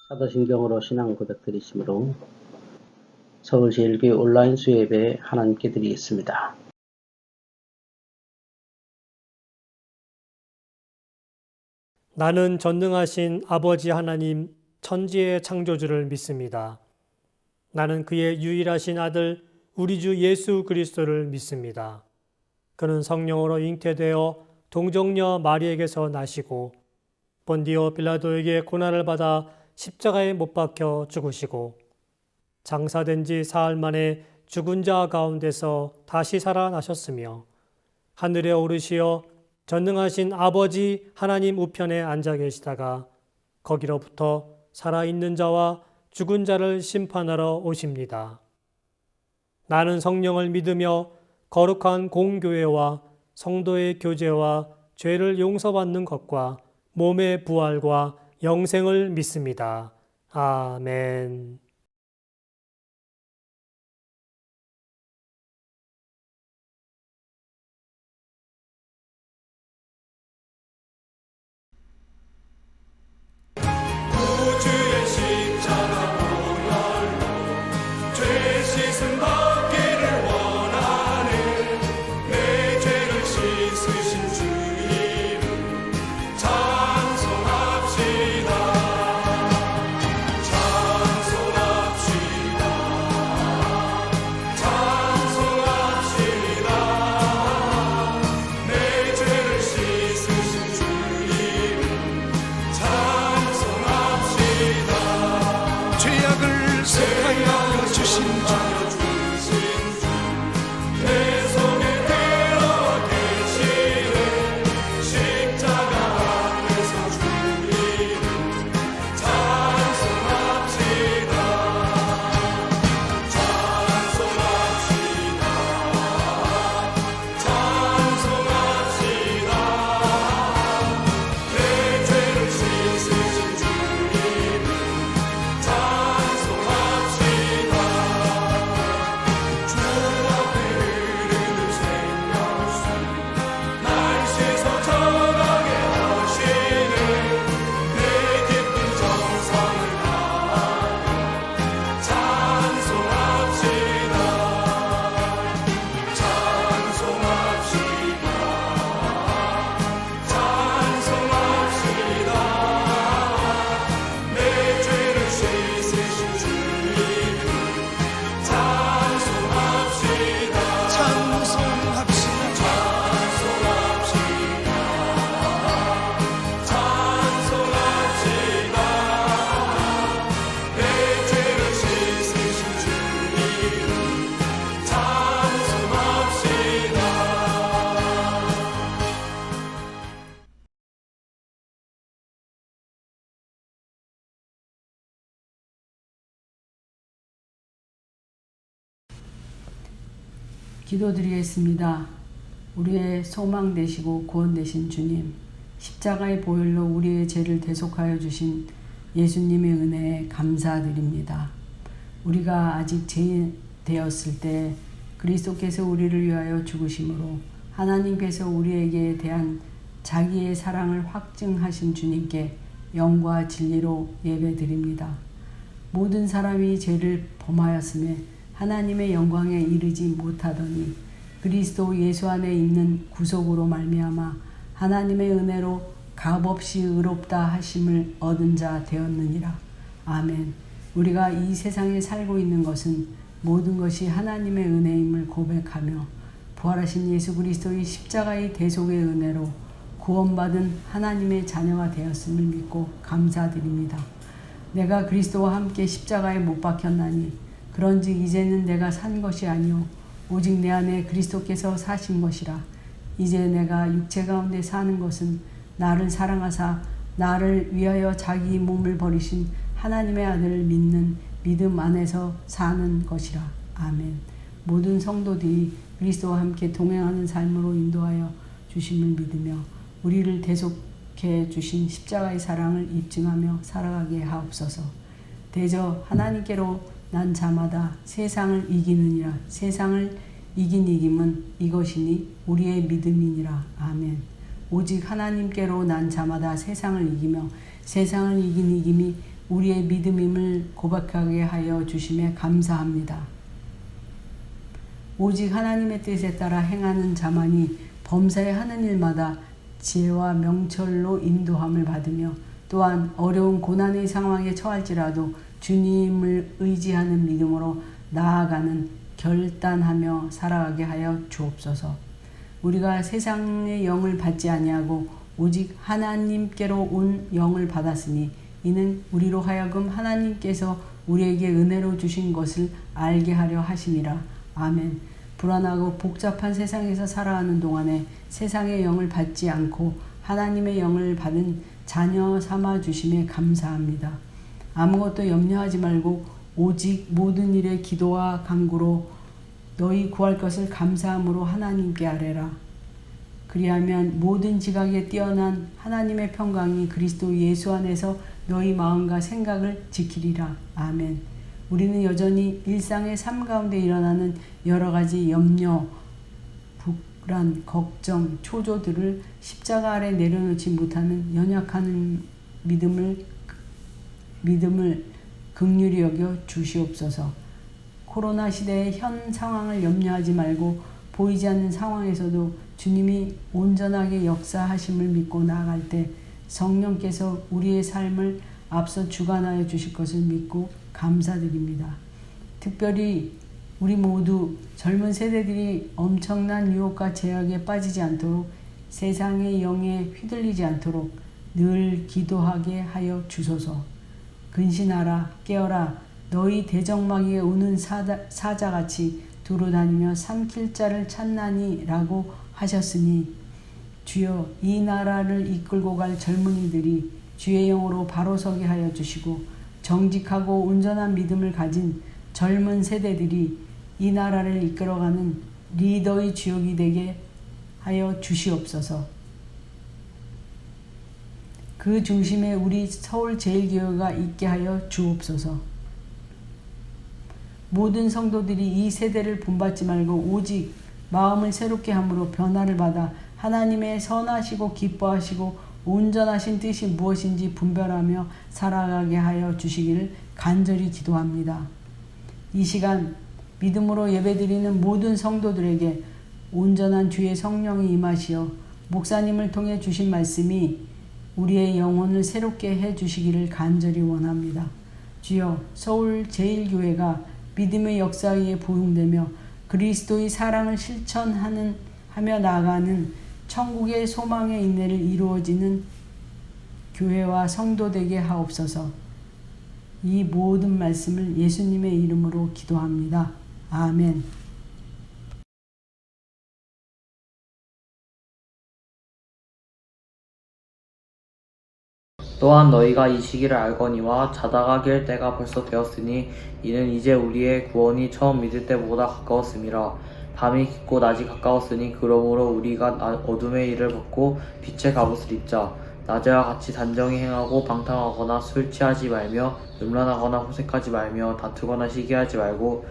사도신경으로 신앙 고백 드리심으로 서울제일교회 온라인 수요예배 하나님께 드리겠습니다. 나는 전능하신 아버지 하나님 천지의 창조주를 믿습니다. 나는 그의 유일하신 아들 우리 주 예수 그리스도를 믿습니다. 그는 성령으로 잉태되어 동정녀 마리에게서 나시고 본디오 빌라도에게 고난을 받아 십자가에 못 박혀 죽으시고 장사된 지 사흘 만에 죽은 자 가운데서 다시 살아나셨으며 하늘에 오르시어 전능하신 아버지 하나님 우편에 앉아 계시다가 거기로부터 살아있는 자와 죽은 자를 심판하러 오십니다. 나는 성령을 믿으며 거룩한 공교회와 성도의 교제와 죄를 용서받는 것과 몸의 부활과 영생을 믿습니다. 아멘. 구주의 십자가 보혈로 죄 씻음 받기를 원하는 내 죄를 씻으신 주 이름 찬송합시다. 찬송합시다. 찬송합시다. 내 죄를 씻으신 주 이름 죄악을 속하여 주신 주 내 손에 들어 계시는 십자가 앞에서 주 이름 찬송합시다. 찬송합시다. 찬송합시다. 내 죄를 씻으신 주 이름 기도드리겠습니다. 우리의 소망 되시고 구원 되신 주님, 십자가의 보혈로 우리의 죄를 대속하여 주신 예수님의 은혜에 감사드립니다. 우리가 아직 죄인 되었을 때 그리스도께서 우리를 위하여 죽으심으로 하나님께서 우리에게 대한 자기의 사랑을 확증하신 주님께 영과 진리로 예배드립니다. 모든 사람이 죄를 범하였음에 하나님의 영광에 이르지 못하더니 그리스도 예수 안에 있는 구속으로 말미암아 하나님의 은혜로 값없이 의롭다 하심을 얻은 자 되었느니라. 아멘. 우리가 이 세상에 살고 있는 것은 모든 것이 하나님의 은혜임을 고백하며 부활하신 예수 그리스도의 십자가의 대속의 은혜로 구원받은 하나님의 자녀가 되었음을 믿고 감사드립니다. 내가 그리스도와 함께 십자가에 못 박혔나니 그런즉 이제는 내가 산 것이 아니요 오직 내 안에 그리스도께서 사신 것이라. 이제 내가 육체 가운데 사는 것은 나를 사랑하사 나를 위하여 자기 몸을 버리신 하나님의 아들을 믿는 믿음 안에서 사는 것이라. 아멘. 모든 성도들이 그리스도와 함께 동행하는 삶으로 인도하여 주심을 믿으며 우리를 대속해 주신 십자가의 사랑을 입증하며 살아가게 하옵소서. 대저 하나님께로 난 자마다 세상을 이기느니라. 세상을 이긴 이김은 이것이니 우리의 믿음이니라. 아멘. 오직 하나님께로 난 자마다 세상을 이기며 세상을 이긴 이김이 우리의 믿음임을 고백하게 하여 주심에 감사합니다. 오직 하나님의 뜻에 따라 행하는 자만이 범사에 하는 일마다 지혜와 명철로 인도함을 받으며 또한 어려운 고난의 상황에 처할지라도 주님을 의지하는 믿음으로 나아가는 결단하며 살아가게 하여 주옵소서. 우리가 세상의 영을 받지 아니하고 오직 하나님께로 온 영을 받았으니 이는 우리로 하여금 하나님께서 우리에게 은혜로 주신 것을 알게 하려 하심이라. 아멘. 불안하고 복잡한 세상에서 살아가는 동안에 세상의 영을 받지 않고 하나님의 영을 받은 자녀 삼아 주심에 감사합니다. 아무것도 염려하지 말고 오직 모든 일에 기도와 간구로 너희 구할 것을 감사함으로 하나님께 아뢰라. 그리하면 모든 지각에 뛰어난 하나님의 평강이 그리스도 예수 안에서 너희 마음과 생각을 지키리라. 아멘. 우리는 여전히 일상의 삶 가운데 일어나는 여러 가지 염려, 불안, 걱정, 초조들을 십자가 아래 내려놓지 못하는 연약한 믿음을 긍휼히 여겨 주시옵소서. 코로나 시대의 현 상황을 염려하지 말고 보이지 않는 상황에서도 주님이 온전하게 역사하심을 믿고 나아갈 때 성령께서 우리의 삶을 앞서 주관하여 주실 것을 믿고 감사드립니다. 특별히 우리 모두 젊은 세대들이 엄청난 유혹과 제약에 빠지지 않도록 세상의 영에 휘둘리지 않도록 늘 기도하게 하여 주소서. 근신하라, 깨어라, 너희 대적마귀에 오는 사자같이 두루다니며 삼킬 자를 찾나니 라고 하셨으니 주여 이 나라를 이끌고 갈 젊은이들이 주의 영으로 바로 서게 하여 주시고 정직하고 온전한 믿음을 가진 젊은 세대들이 이 나라를 이끌어가는 리더의 주역이 되게 하여 주시옵소서. 그 중심에 우리 서울제일교회가 있게 하여 주옵소서. 모든 성도들이 이 세대를 본받지 말고 오직 마음을 새롭게 함으로 변화를 받아 하나님의 선하시고 기뻐하시고 온전하신 뜻이 무엇인지 분별하며 살아가게 하여 주시기를 간절히 기도합니다. 이 시간 믿음으로 예배드리는 모든 성도들에게 온전한 주의 성령이 임하시어 목사님을 통해 주신 말씀이 우리의 영혼을 새롭게 해 주시기를 간절히 원합니다. 주여 서울제일교회가 믿음의 역사 위에 부흥되며 그리스도의 사랑을 실천하며 나아가는 천국의 소망의 인내를 이루어지는 교회와 성도 되게 하옵소서. 이 모든 말씀을 예수님의 이름으로 기도합니다. 아멘. 또한 너희가 이 시기를 알거니와 자다가 깰 때가 벌써 되었으니 이는 이제 우리의 구원이 처음 믿을 때보다 가까웠음이라. 밤이 깊고 낮이 가까웠으니 그러므로 우리가 어둠의 일을 벗고 빛의 갑옷을 입자. 낮에와 같이 단정히 행하고 방탕하거나 술 취하지 말며 음란하거나 호색하지 말며 다투거나 시기하지 말고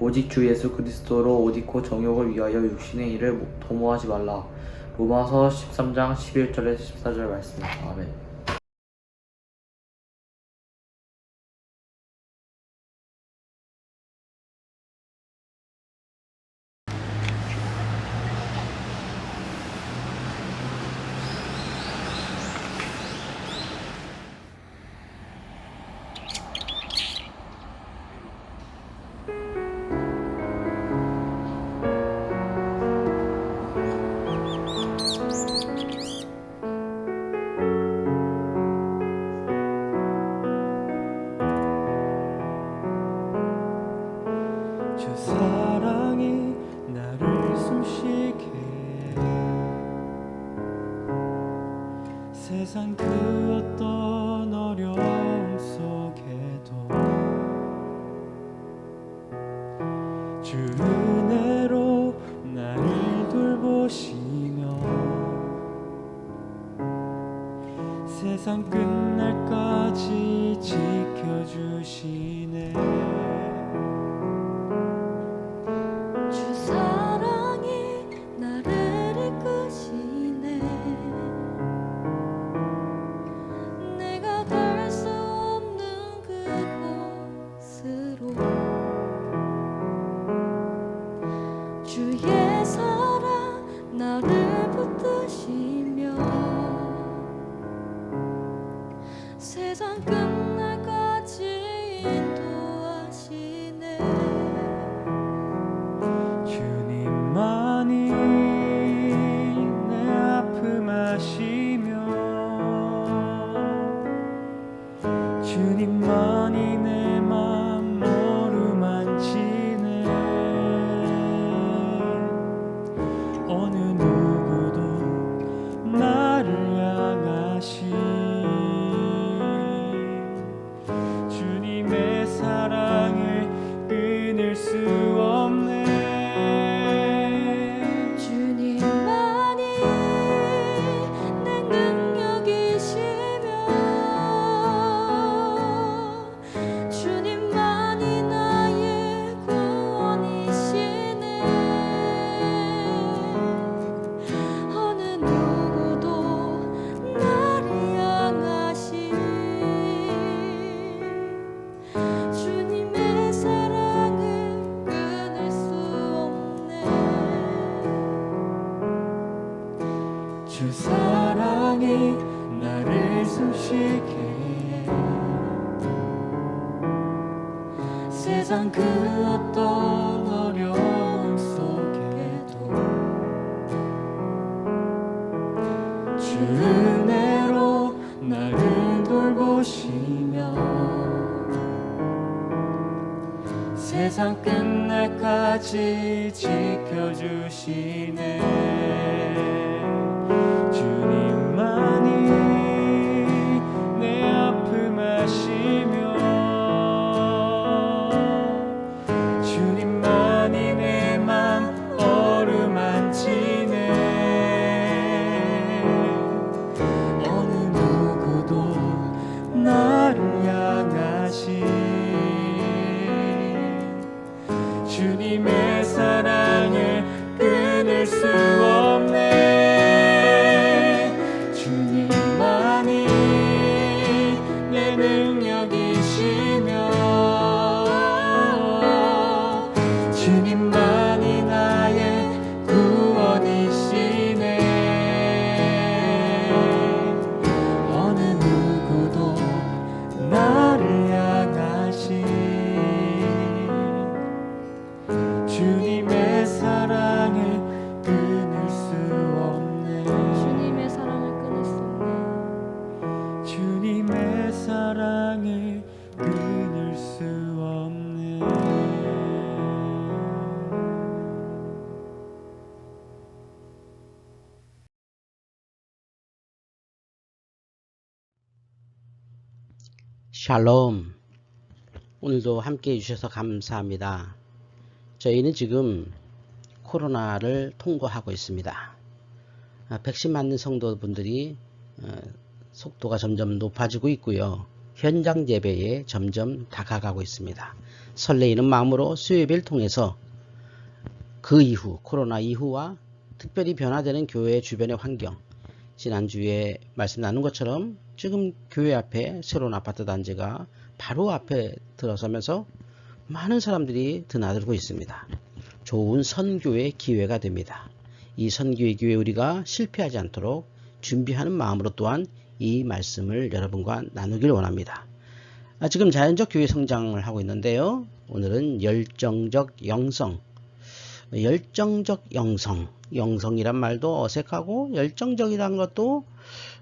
오직 주 예수 그리스도로 옷 입고 정욕을 위하여 육신의 일을 도모하지 말라. 로마서 13장 11절에서 14절 말씀입니다. 아멘. 주 사랑이 나를 숨쉬게 세상 그 어떤 어려움 속에도 주 은혜로 나를 돌보시며 세상 끝날까지 지켜주시네. 주 사랑이 나를 이끄시네. 내가 갈 수 없는 주 사랑이 나를 숨쉬게 해. 세상 그 어떤 어려움 속에도 주 은혜로 나를 돌보시며 세상 끝날까지 지켜주시네. 주님만이 내 아픔 아시며 주님만이 내 맘 어루만지네. 어느 누구도 나를 향하신 주님의 사랑을 끊을 수 없네. 주님만이 내 능력이시며 주님만이 나의 구원이시네. 어느 누구도 나를 향하신 주님의 사랑을 끊을 수 없네. 주님의 사랑을 끊을 수 없네. 주님의 사랑을 끊을 수 없네. 샬롬. 오늘도 함께 해주셔서 감사합니다. 저희는 지금 코로나를 통과하고 있습니다. 백신 맞는 성도분들이 속도가 점점 높아지고 있고요. 현장 예배에 점점 다가가고 있습니다. 설레이는 마음으로 수요예배를 통해서 그 이후 코로나 이후와 특별히 변화되는 교회 주변의 환경, 지난주에 말씀 나눈 것처럼 지금 교회 앞에 새로운 아파트 단지가 바로 앞에 들어서면서 많은 사람들이 드나들고 있습니다. 좋은 선교의 기회가 됩니다. 이 선교의 기회 우리가 실패하지 않도록 준비하는 마음으로 또한 이 말씀을 여러분과 나누길 원합니다. 지금 자연적 교회 성장을 하고 있는데요. 오늘은 열정적 영성. 열정적 영성. 영성이란 말도 어색하고 열정적이란 것도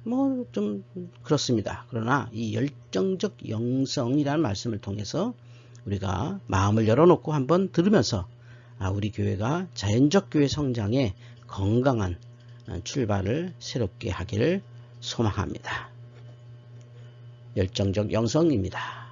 뭐 좀 그렇습니다. 그러나 이 열정적 영성이라는 말씀을 통해서 우리가 마음을 열어놓고 한번 들으면서 우리 교회가 자연적 교회 성장에 건강한 출발을 새롭게 하기를 소망합니다. 열정적 영성입니다.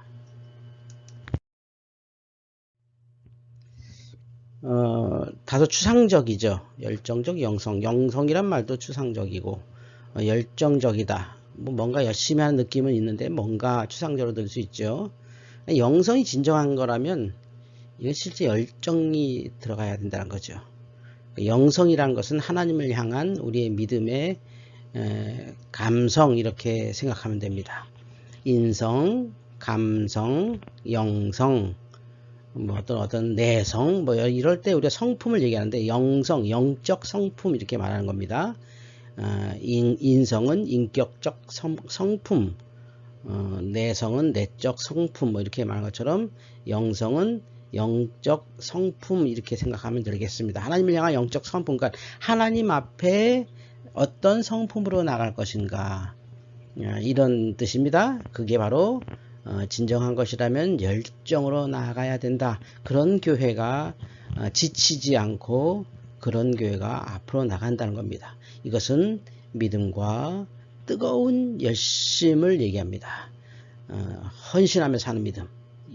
다소 추상적이죠. 열정적 영성. 영성이란 말도 추상적이고 열정적이다. 뭔가 열심히 하는 느낌은 있는데 뭔가 추상적으로 들 수 있죠. 영성이 진정한 거라면 이건 실제 열정이 들어가야 된다는 거죠. 영성이라는 것은 하나님을 향한 우리의 믿음의 감성 이렇게 생각하면 됩니다. 인성, 감성, 영성, 뭐 어떤 내성, 뭐 이럴 때 우리가 성품을 얘기하는데 영성, 영적 성품 이렇게 말하는 겁니다. 인성은 인격적 성품, 내성은 내적 성품 뭐 이렇게 말한 것처럼 영성은 영적 성품 이렇게 생각하면 되겠습니다. 하나님을 향한 영적 성품, 그러니까 하나님 앞에 어떤 성품으로 나갈 것인가 이런 뜻입니다. 그게 바로 진정한 것이라면 열정으로 나아가야 된다. 그런 교회가 지치지 않고 그런 교회가 앞으로 나간다는 겁니다. 이것은 믿음과 뜨거운 열심을 얘기합니다. 헌신하며 사는 믿음,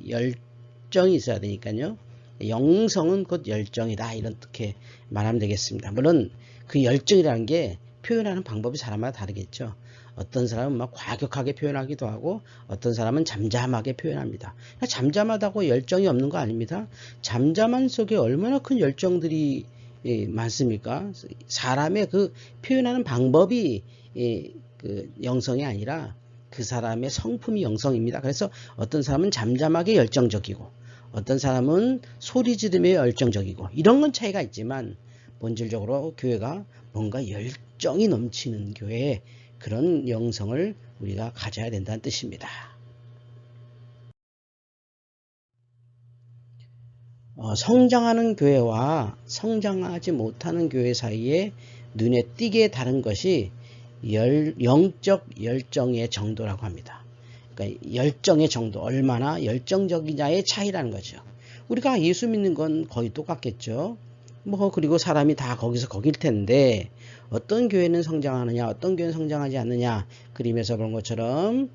열정이 있어야 되니까요. 영성은 곧 열정이다 이렇게 말하면 되겠습니다. 물론 그 열정이라는 게 표현하는 방법이 사람마다 다르겠죠. 어떤 사람은 막 과격하게 표현하기도 하고 어떤 사람은 잠잠하게 표현합니다. 잠잠하다고 열정이 없는 거 아닙니다. 잠잠한 속에 얼마나 큰 열정들이 많습니까? 사람의 그 표현하는 방법이 그 영성이 아니라 그 사람의 성품이 영성입니다. 그래서 어떤 사람은 잠잠하게 열정적이고 어떤 사람은 소리 지르며 열정적이고 이런 건 차이가 있지만 본질적으로 교회가 뭔가 열정이 넘치는 교회, 그런 영성을 우리가 가져야 된다는 뜻입니다. 성장하는 교회와 성장하지 못하는 교회 사이에 눈에 띄게 다른 것이 영적 열정의 정도라고 합니다. 그러니까 열정의 정도, 얼마나 열정적이냐의 차이라는 거죠. 우리가 예수 믿는 건 거의 똑같겠죠. 그리고 사람이 다 거기서 거길 텐데 어떤 교회는 성장하느냐, 어떤 교회는 성장하지 않느냐, 그림에서 본 것처럼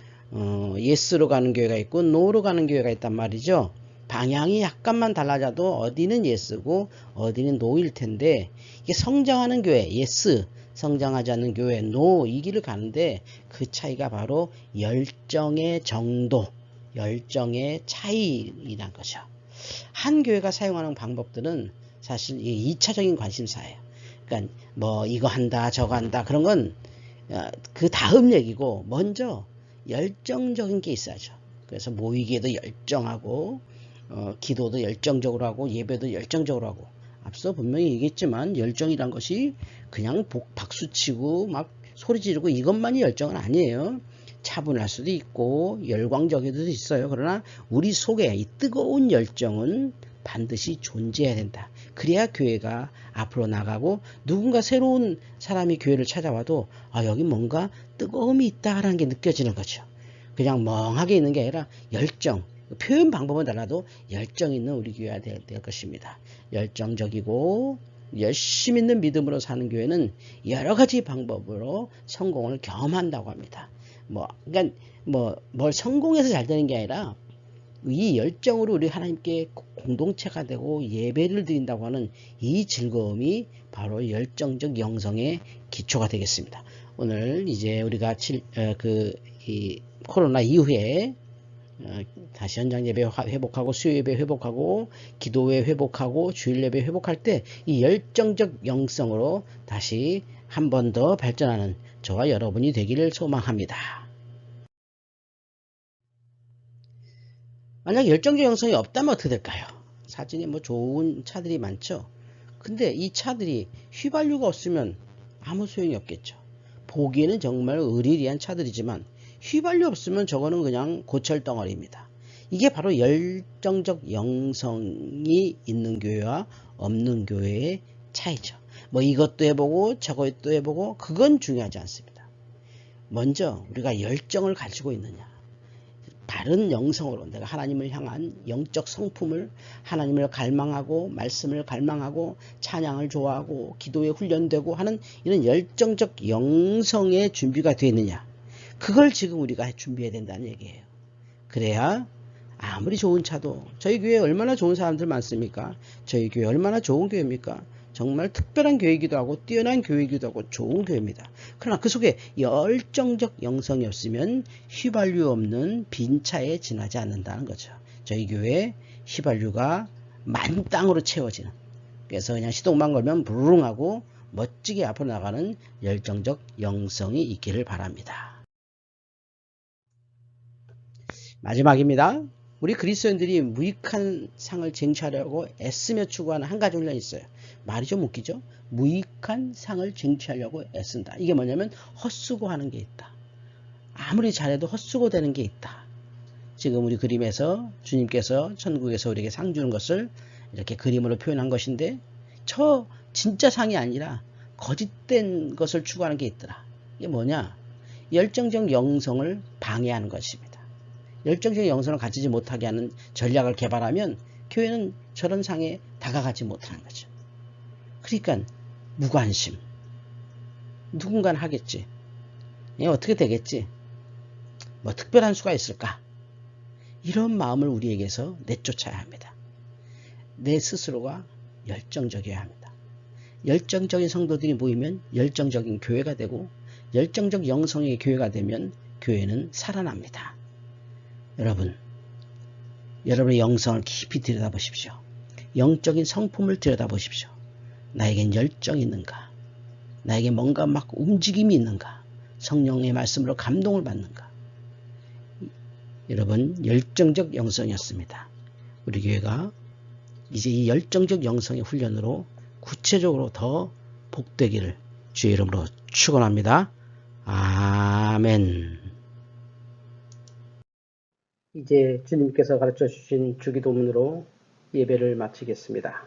예스로 가는 교회가 있고 노로 가는 교회가 있단 말이죠. 방향이 약간만 달라져도 어디는 예스고 어디는 노일 텐데, 이게 성장하는 교회 예스, 성장하지 않는 교회 노, 이 길을 가는데 그 차이가 바로 열정의 정도, 열정의 차이란 거죠. 한 교회가 사용하는 방법들은 사실 2차적인 관심사예요. 그러니까 이거 한다 저거 한다 그런 건 그 다음 얘기고, 먼저 열정적인 게 있어야죠. 그래서 모이기에도 열정하고 기도도 열정적으로 하고 예배도 열정적으로 하고, 앞서 분명히 얘기했지만 열정이란 것이 그냥 박수치고 막 소리 지르고 이것만이 열정은 아니에요. 차분할 수도 있고 열광적일 수도 있어요. 그러나 우리 속에 이 뜨거운 열정은 반드시 존재해야 된다. 그래야 교회가 앞으로 나가고 누군가 새로운 사람이 교회를 찾아와도 여기 뭔가 뜨거움이 있다라는 게 느껴지는 거죠. 그냥 멍하게 있는 게 아니라 열정, 표현 방법은 달라도 열정 있는 우리 교회가 될 것입니다. 열정적이고 열심 있는 믿음으로 사는 교회는 여러 가지 방법으로 성공을 경험한다고 합니다. 그러니까 뭘 성공해서 잘 되는 게 아니라 이 열정으로 우리 하나님께 공동체가 되고 예배를 드린다고 하는 이 즐거움이 바로 열정적 영성의 기초가 되겠습니다. 오늘 이제 우리가 이 코로나 이후에 다시 현장 예배 회복하고 수요 예배 회복하고 기도회 회복하고 주일 예배 회복할 때 이 열정적 영성으로 다시 한 번 더 발전하는 저와 여러분이 되기를 소망합니다. 만약 열정적 영성이 없다면 어떻게 될까요? 사진에 좋은 차들이 많죠. 근데 이 차들이 휘발유가 없으면 아무 소용이 없겠죠. 보기에는 정말 의리리한 차들이지만 휘발유 없으면 저거는 그냥 고철 덩어리입니다. 이게 바로 열정적 영성이 있는 교회와 없는 교회의 차이죠. 이것도 해보고 저것도 해보고 그건 중요하지 않습니다. 먼저 우리가 열정을 가지고 있느냐, 바른 영성으로 내가 하나님을 향한 영적 성품을, 하나님을 갈망하고 말씀을 갈망하고 찬양을 좋아하고 기도에 훈련되고 하는 이런 열정적 영성의 준비가 되어 있느냐, 그걸 지금 우리가 준비해야 된다는 얘기예요. 그래야 아무리 좋은 차도, 저희 교회에 얼마나 좋은 사람들 많습니까? 저희 교회 얼마나 좋은 교회입니까? 정말 특별한 교회이기도 하고 뛰어난 교회이기도 하고 좋은 교회입니다. 그러나 그 속에 열정적 영성이 없으면 휘발유 없는 빈 차에 지나지 않는다는 거죠. 저희 교회 휘발유가 만땅으로 채워지는, 그래서 그냥 시동만 걸면 부르릉 하고 멋지게 앞으로 나가는 열정적 영성이 있기를 바랍니다. 마지막입니다. 우리 그리스도인들이 무익한 상을 쟁취하려고 애쓰며 추구하는 한 가지 훈련이 있어요. 말이 좀 웃기죠? 무익한 상을 쟁취하려고 애쓴다. 이게 뭐냐면 헛수고하는 게 있다. 아무리 잘해도 헛수고되는 게 있다. 지금 우리 그림에서 주님께서 천국에서 우리에게 상 주는 것을 이렇게 그림으로 표현한 것인데, 저 진짜 상이 아니라 거짓된 것을 추구하는 게 있더라. 이게 뭐냐? 열정적 영성을 방해하는 것입니다. 열정적 영성을 가지지 못하게 하는 전략을 개발하면 교회는 저런 상에 다가가지 못하는 거죠. 그러니까 무관심, 누군가는 하겠지, 어떻게 되겠지, 특별한 수가 있을까, 이런 마음을 우리에게서 내쫓아야 합니다. 내 스스로가 열정적이어야 합니다. 열정적인 성도들이 모이면 열정적인 교회가 되고, 열정적 영성의 교회가 되면 교회는 살아납니다. 여러분의 영성을 깊이 들여다보십시오. 영적인 성품을 들여다보십시오. 나에겐 열정이 있는가? 나에게 뭔가 막 움직임이 있는가? 성령의 말씀으로 감동을 받는가? 여러분, 열정적 영성이었습니다. 우리 교회가 이제 이 열정적 영성의 훈련으로 구체적으로 더 복되기를 주의 이름으로 축원합니다. 아멘. 이제 주님께서 가르쳐 주신 주기도문으로 예배를 마치겠습니다.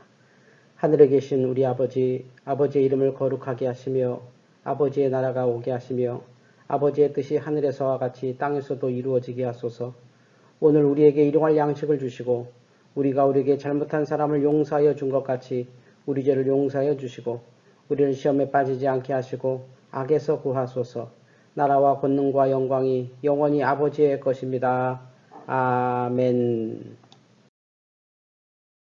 하늘에 계신 우리 아버지, 아버지의 이름을 거룩하게 하시며 아버지의 나라가 오게 하시며 아버지의 뜻이 하늘에서와 같이 땅에서도 이루어지게 하소서. 오늘 우리에게 일용할 양식을 주시고 우리가 우리에게 잘못한 사람을 용서하여 준 것 같이 우리 죄를 용서하여 주시고 우리를 시험에 빠지지 않게 하시고 악에서 구하소서. 나라와 권능과 영광이 영원히 아버지의 것입니다. 아멘.